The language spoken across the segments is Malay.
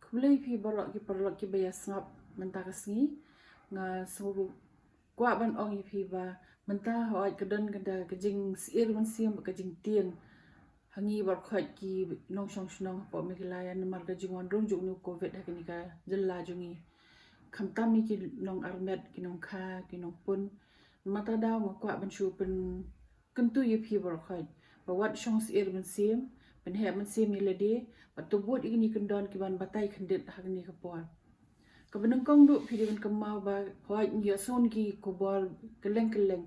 Kulai pi barok ki bayar sengap mentah kesengi nga so kwa ban ong i pi ba mentah hoi kedan kada kejing siir ban siam kejing tiang hangi bar khot ki nong shong shnong po Meghalaya namar kejing wan rong jung nu COVID hakini ka jella jungi khamtam mi ki nong armet ki nong kha ki nong pun mata daw ma kwa ban shu pen kentu i pi bar khot ba wat shong siir ban siam ben he man siam ni lede patubut igini Kyndon ki ban batai khandit hakini ka por kabenang kong du phi ben kamau ba hoi ya son ki ko bol keleng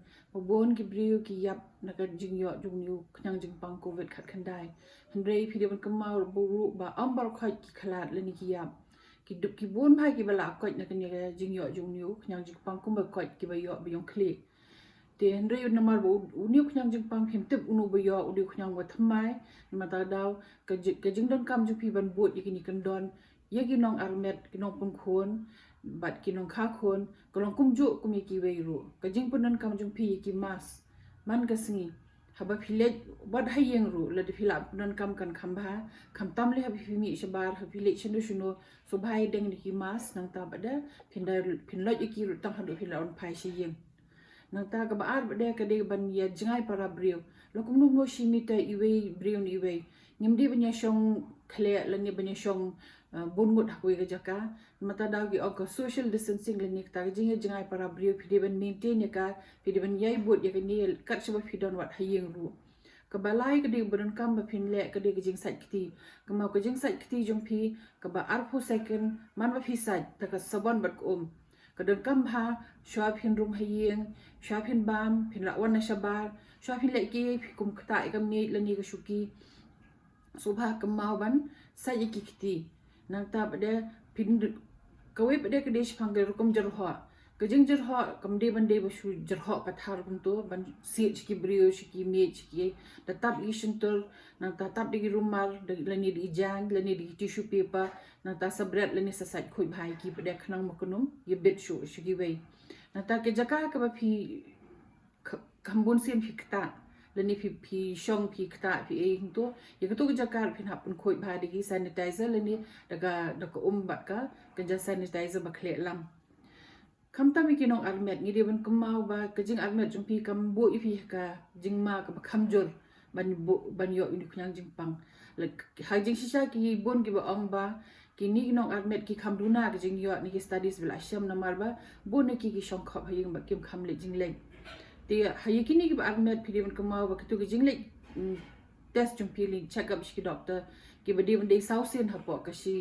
bon ki briu ki yap na ka jing yo jung yu knyang jing pang COVID khat khandai hendrei phi ben kamau bu ba ambar khoi ki khalat le ni ki yap ki dup ki bon bhai ki bala koi na ka ni jing yo jung yu knyang jing pang kum ba koi ki ba yo ba yong kli te hendrei namar bu uniu knyang jing pang phim tip unu ba yo udi knyang ba thamai mata daw ka jing don kam ju phi ban bot ikini Kyndon yagi nong armet kinong pun khon bat kinong kha khon kolong kumju kumi ki weiru kajing punan kam jung phi ki mas man ka singi haba philej bad hayeng ru la de phila punan kam kan khamba khamtam le habi phimi shabar habi le chenu shuno so bhai deng ni ki mas nang ta bada phinloj ki ru tang hadu phila on phai shi yeng nang ta ka ba ar bade ka de ban ya jingai para brio lokum nu no shimita iwe brio ni iwe nimdi banya shong khle la ni banya shong bungut hakui ga jaka mata daw gi ok social distancing le nik ta jinga jingai para brio phide ban maintain ya ka phide ban yai bot ya ni kat shaba phidon wat hayeng ru ka balai ka de ban kam ba phin le ka de jing sai kiti ka ma ka jing sai kiti jong phi ka ba ar fu second man ba phi sai ta ka sabon bat ka don kam ha shwa phin rum hayeng shwa phin bam phin la wan na shabar shwa phin le ki kum khta ka me le ni ka shuki subha kamau ban sai ki kiti nang ta bade pin kawe bade ke desh phangal rukum jarho kajing jarho kamde bande bashu jarho pathar kum to ban si ki brio ki me ki da tab ishintor nang ta tab digi rumal lani di jang lani di tissue paper nang ta sabret lani sa site khoi bhai ki bade khnang makunum ye bet shu shigi wei nang ta ke jaka ka ba phi khambun sim phikta lani phi shong phi khta phi e to ye to ga jakar phin hapun khoi bha digi sanitizer lani daga bat ka ja sanitizer ba khle lam khamta mi kinong armet ni de ban kamau ba kajing armet jung phi kam bo i phi ka jingma ka khamjor ban yo ni khyang jing pang ha jing shisha ki bon ki ba ong ba ki ni kinong armet ki khamduna ka jing yo ni ki studies bila sham na mar ba bon ki shong khap haying ba kim kham le jing le te hayikini ki armet phi ban kamau ba kitu ki jing le test jung phi li check up shi doctor ki ba de ban de sausin hapo ka shi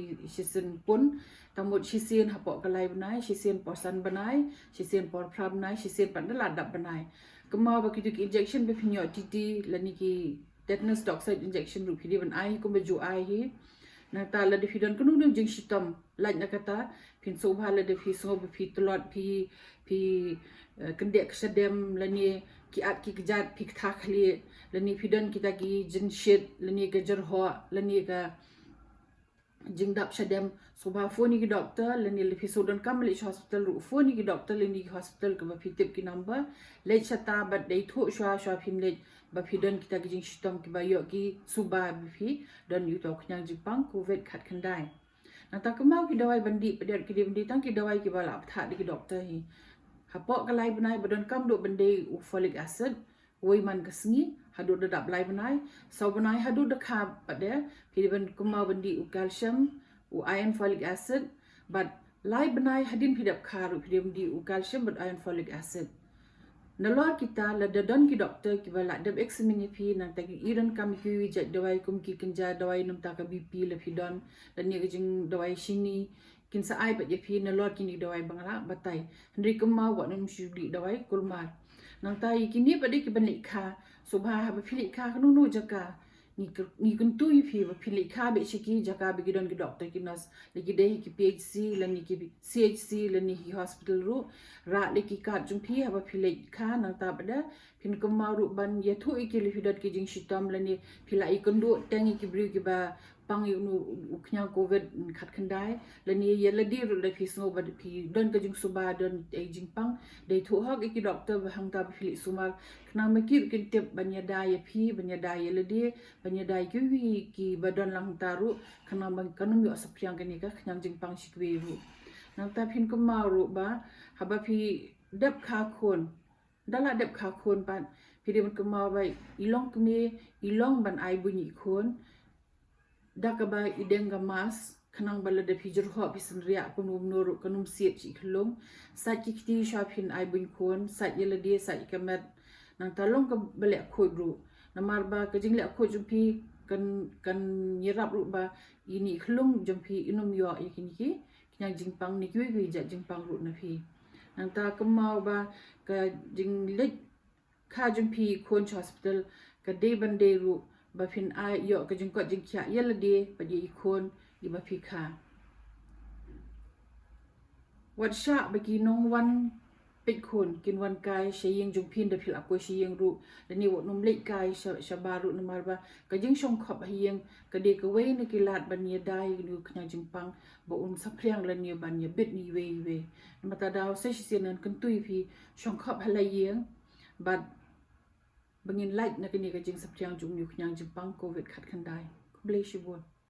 sin pun tamut shi sin hapo ka lai banai shi sin porsan banai shi sin por phram nai shi sin pan la dap banai kamau ba kitu ki injection be phinyo titi lani ki tetanus toxoid injection ru phi de ban ai ko ba ju ai hi na ta la de phi don kunu nu jing shitam la na kata phin so bha la de phi so be phi tlot phi kendek sedem lani ki at ki jat phi tha khali lani phi don kita ki jin shit lani ka jarho lani ka jingdap sedem subha phone ki doctor lani le phi so don kam le hospital ru phone ki doctor lani hospital ka ba phi tip ki number le chata ba dei tho shwa phim le ba phi don kita ki jing shitam ki ba yo ki suba bi phi don yu to khyang jing pang COVID khat khandai na ta kamau ki dawai bandi peder ki bandi tang ki dawai ki bala tha di ki doctor hi hapo ka lai banai badon kam do bande folic acid woi man ka singi hadu da dap lai banai so banai hadu da kha pade phi ban kamau bandi calcium iron folic acid but lai banai hadin phi dap kha ru phi bandi calcium but iron folic acid nalor kita la dadon ki doctor ki bala dab examine phi na ta ki iran kam ki wi ja dawai kum ki kinja dawai num ta ka bp la phi don dan ni jing dawai shini kin sa ai ba ye phi nalor ki ni dawai bangla batai hendri kumma wa num shuli dawai kulmar nang ta yi kini ba de ki ban likha subha ha ba phi likha kanu no jaka ni kun tu yi phi ba phi likha be shiki jaka be gidon ki doctor ki nas legi de ki phc la ni ki chc la ni hospital ru ra le ki ka jung phi ha ba phi likha nang ta ba da phin kumma ru ban ye thu ki li phi dot ki jing shitam la ni phi la i kun do tang ki bri ki ba pang yu nu knyang COVID khat khandai la ni ye la di ru la phi sno ba phi don ka jing suba don ai jing pang dei thu hok iki doctor ba hang ta phili sumal khna ma ki kin tep banya da ye phi banya da ye la di banya da ki wi ki ba don lang ta ru khna bang kanum yo saphyang ka ni ka khyang jing pang shikwe ru nang ta phin ko ma ru ba ha ba phi dep kha khon dala dep kha khon pan phi de man ko ma ba ilong ban ai bu ni khon dakaba idenga mas kanang bala de pijur ho pisan ria kunum noru kanum siet chi khlong sa ki kti shapin ai buin khon sa yela de sa ikamet nang talong ka bale khoi ru namar ba ka jingle khoi jumpi kan yirap ru ba ini khlong jumpi inum yo yakin ki kyang jingpang ni kwi ja jingpang ru na phi nang ta kamau ba ka jingle kha jumpi khon hospital ka de ban de ru ba phin ai yo ka jing ko jing kya yela de pa di khon di ba phi kha wat sha ba ki nong wan pit khon kin wan kai sheying jung phin de phil akoi sheying ru de ni wo num le kai sha ba ru na mar ba ka jing shong khop hiyeng ka de ka wei ni ki lat ban ye dai nu khnya jing pang bo un sa phriang la ni ban ye bit ni we ma ta daw se shi nan kan tui phi shong khop hala yeng but bangin light na kini ka jing sa phriang jung yu khnyang jing pang COVID khat khandai bless you